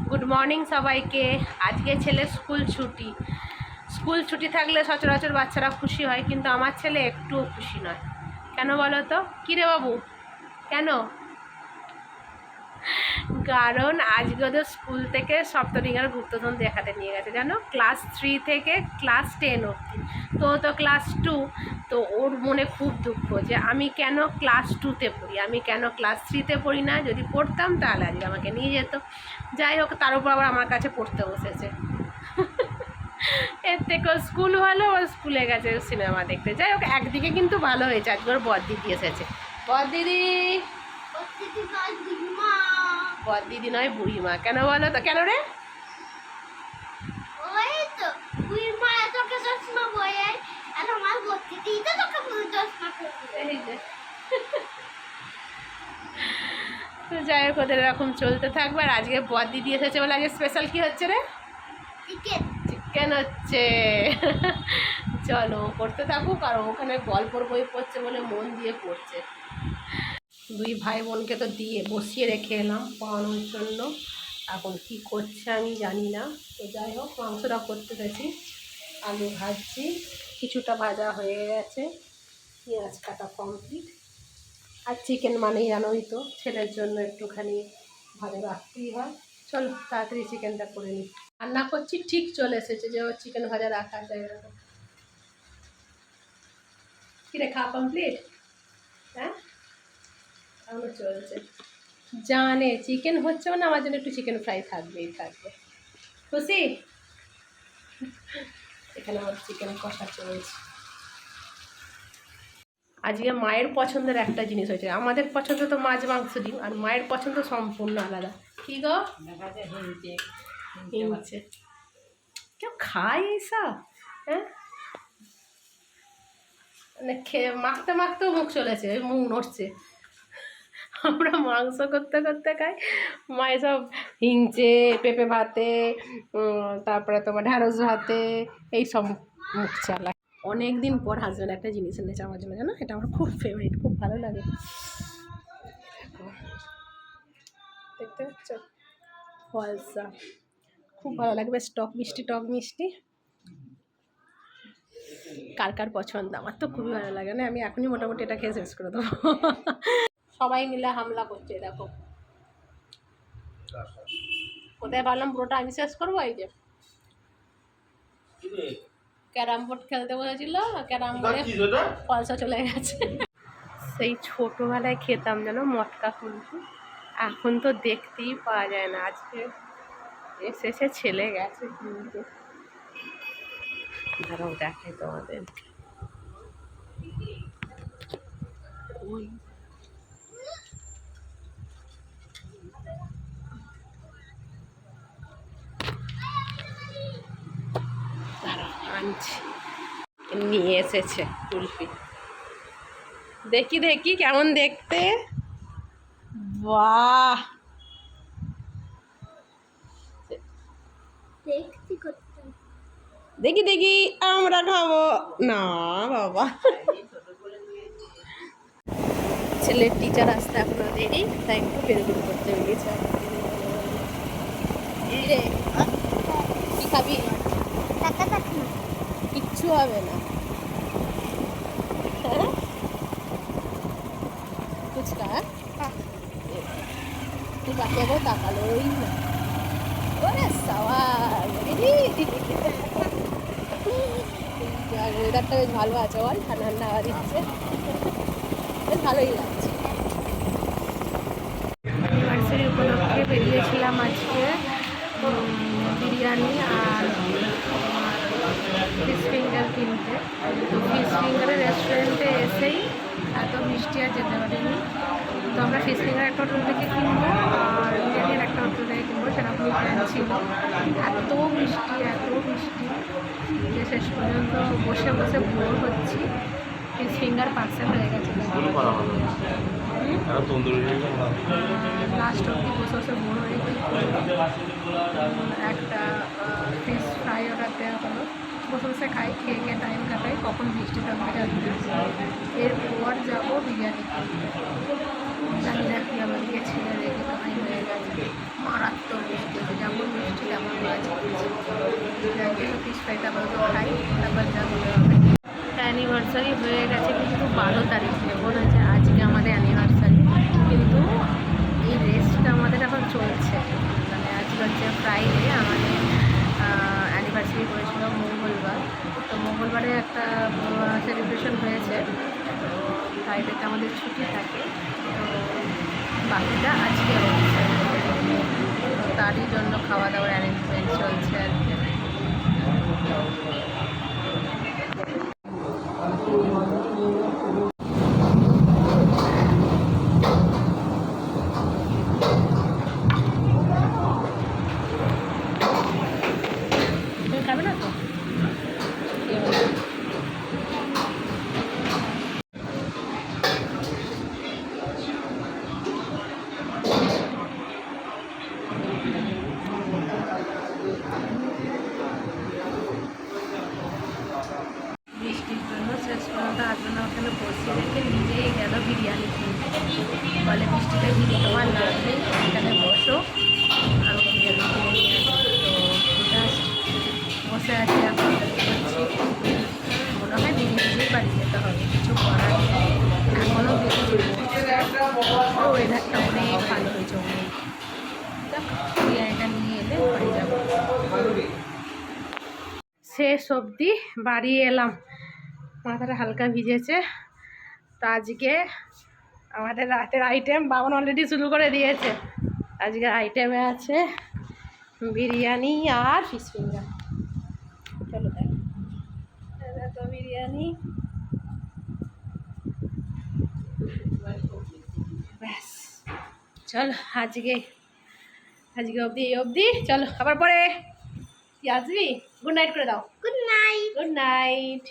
Good morning সবাইকে। আজকে ছেলে স্কুল ছুটি থাকলে সচরাচর বাচ্চারা খুশি হয়, কিন্তু আমার ছেলে একটুও খুশি নয়। কেন বলো তো? কী রে বাবু, কেন? কারণ আজকে ওদের স্কুল থেকে সপ্তডিঙ্গার গুপ্তধন দেখাতে নিয়ে গেছে, জানো, ক্লাস 3 থেকে ক্লাস 10 অবধি। তো ক্লাস 2। তো ওর মনে খুব দুঃখ যে আমি কেন ক্লাস 2তে পড়ি, আমি কেন ক্লাস 3তে পড়ি না। যদি পড়তাম তাহলে আজকে আমাকে নিয়ে যেত। যাই হোক, তার উপর আবার আমার কাছে পড়তে বসেছে। এর থেকেও স্কুল ভালো, ও স্কুলে গেছে সিনেমা দেখতে। যাই হোক, একদিকে কিন্তু ভালো হয়েছে, আজকে ওর বড়দিদি এসেছে। বড়দিদি বড়দিদি নয়, বুড়িমা। কেন বলো তো? কেন রে? তো যাই হোক, ওদের এরকম চলতে থাকবে। আর আজকে বড়দিদি এসেছে বলে আজকে স্পেশাল কি হচ্ছে রে? চিকেন হচ্ছে। চলো পড়তে থাকুক, আর ওখানে গল্পর বই পড়ছে বলে মন দিয়ে পড়ছে। দুই ভাই বোনকে তো দিয়ে বসিয়ে রেখে এলাম পড়ানোর জন্য। এখন কি করছে আমি জানি না। তো যাই হোক, মাংসটা করতে গেছি, আলু ভাজছি, কিছুটা ভাজা হয়ে গেছে, পেঁয়াজ কাটা কমপ্লিট। আর চিকেন মানেই জানোই তো, ছেলের জন্য একটুখানি ভালো রাখতেই হয়। চলো তাড়াতাড়ি চিকেনটা করে নিই। রান্না করছি, ঠিক চলে এসেছে যে ওর চিকেন ভাজা রাখা যায়। কিরে, খাওয়া কমপ্লিট? হ্যাঁ, এখনো চলছে। জানে চিকেন হচ্ছে না, আমার জন্য একটু চিকেন ফ্রাই থাকবেই থাকবে। খুশি? এখানে আমার চিকেন কষা চলছে। আজকে মায়ের পছন্দের একটা জিনিস হয়েছে। আমাদের পছন্দ তো মাছ মাংস ডিম, আর মায়ের পছন্দ সম্পূর্ণ আলাদা। কি গো? হিংচে। কেউ খায় এইসব? হ্যাঁ, মানে মাখতে মাখতেও মুখ চলেছে, মুখ নড়ছে। আমরা মাংস করতে করতে খাই, মা এসব হিংচে, পেঁপে ভাতে, তারপরে তোমার ঢ্যাঁড়স ভাতে, এইসব মুখ চালায়। অনেক দিন পর হাজব্যান্ড একটা জিনিস এনেছে আমার জন্য, জানো, এটা আমার খুব ফেভারিট, খুব ভালো লাগে। দেখতে পাচ্ছ, ফলসা, খুব ভালো লাগবে। টক মিষ্টি। কার কার পছন্দ? আমার তো খুবই ভালো লাগে না, আমি এখনই মোটামুটি এটা খেয়ে শেষ করে দেবো। সবাই মিলে হামলা করছে, দেখো। কোথায় ভাবলাম পুরোটা আমি শেষ করবো। এই যে ক্যারাম বোর্ড খেলতে বলেছিল, ক্যারাম বোর্ডে ফলসা চলে গেছে। সেই ছোটোবেলায় খেতাম, যেন মটকা কুলফি, এখন তো দেখতেই পাওয়া যায় না। আজকে এসেছে, ছেলে গেছে কিন্তু। দাঁড়াও দেখাই তোমাদের। ওই আনছি, নিয়ে এসেছে কুলফি। দেখি দেখি কেমন দেখতে। বাহ, দেখি দেখি আমরা খাবো না বাবা। ছেলের টিচার আসতে এখনো দেরি, তাই একটু পেরগুলো করতে বেরিয়েছে। কি খাবি? কিচ্ছু হবে না। ফুচকা? তুই বাকি একবার তাকালোই না। ওরে সওয়াল, ওয়েদারটা বেশ ভালো আছে, বল, ঠান্ডা ঠান্ডা হাওয়া দিচ্ছে, বেশ ভালোই লাগছে। অ্যানিভার্সারি উপলক্ষে বেরিয়েছিলাম আজকে বিরিয়ানি আর ফিশ ফিঙ্গার কিনতে। তো ফিশ ফিঙ্গারের রেস্টুরেন্টে এসেই এত বৃষ্টি আর যেতে পারিনি। তো আমরা ফিশ ফিঙ্গার একটা হোটেল থেকে কিনবো আর বিরিয়ানির একটা হোটেল থেকে কিনবো, সেরকমই প্ল্যান ছিল। এত বৃষ্টি যে শেষ পর্যন্ত বসে বসে বোর হচ্ছি। ফিশ ফিঙ্গার পার্সেল হয়ে গেছে, লাস্ট অব্দি বসে বসে বোর হয়ে গেছে। একটা ফিশ ফ্রাই অর্ডার দেওয়া হলো, বসে বসে খাই, খেয়ে টাইম কাটাই, কখন বৃষ্টি থামবে জানি না। এরপর যাবো বিরিয়ানি কিনতে। জানি না কি আমাদেরকে ছেড়ে রেখে তাই হয়ে গেছে। মারাত্মক বৃষ্টি হচ্ছে, যেমন বৃষ্টি তেমন হয়েছে। ফিশ ফ্রাইটা আপাতত খাই, তারপর যা হবে হবে। অ্যানিভার্সারি হয়ে গেছে কিন্তু 12 তারিখে, মনে হচ্ছে আজকে আমাদের অ্যানিভার্সারি, কিন্তু এই রেসটা আমাদের এখন চলছে। মানে আজকে হচ্ছে ফ্রাইডে, আমাদের অ্যানিভার্সারি করেছিল মঙ্গলবার, তো মঙ্গলবারে একটা সেলিব্রেশন হয়েছে, তো ফ্রাইডেতে আমাদের ছুটি থাকে, তো বাকিটা আজকে হচ্ছে, তো তারই জন্য খাওয়া দাওয়ার অ্যারেঞ্জমেন্ট চলছে আর কি। খাবে না তো? বৃষ্টির জন্য শেষ পর্যন্ত আসবে না, ওখানে বসিয়ে রেখে নিজেই গেল বিরিয়ানি কিনতে। বলে বৃষ্টিতে ভিজে তোমার লাভ নেই, এখানে বসো আর বিরিয়ানি কিনে নিয়ে আসো। তো জাস্ট বসে আছি, এখন করছি। মনে হয় নিজেই বাড়ি যেতে হবে, কিছু করার নেই। এখনও বৃষ্টি ওয়েদারটা অনেক ভালো হয়েছে, অনেক। দেখ বিরিয়ানিটা নিয়ে এলে বাড়ি যাবো। শেষ অবধি বাড়ি এলাম, মাথাটা হালকা ভিজেছে। তো আজকে আমাদের রাতের আইটেম বাবন অলরেডি শুরু করে দিয়েছে। আজকে আইটেমে আছে বিরিয়ানি আর ফিশ ফিঙ্গার। চলো দেখো বিরিয়ানি, ব্যাস। চলো আজকে অবধি এই অবধি, চলো আবার পরে কি আসবি। গুড নাইট করে দাও। Good night. Good night.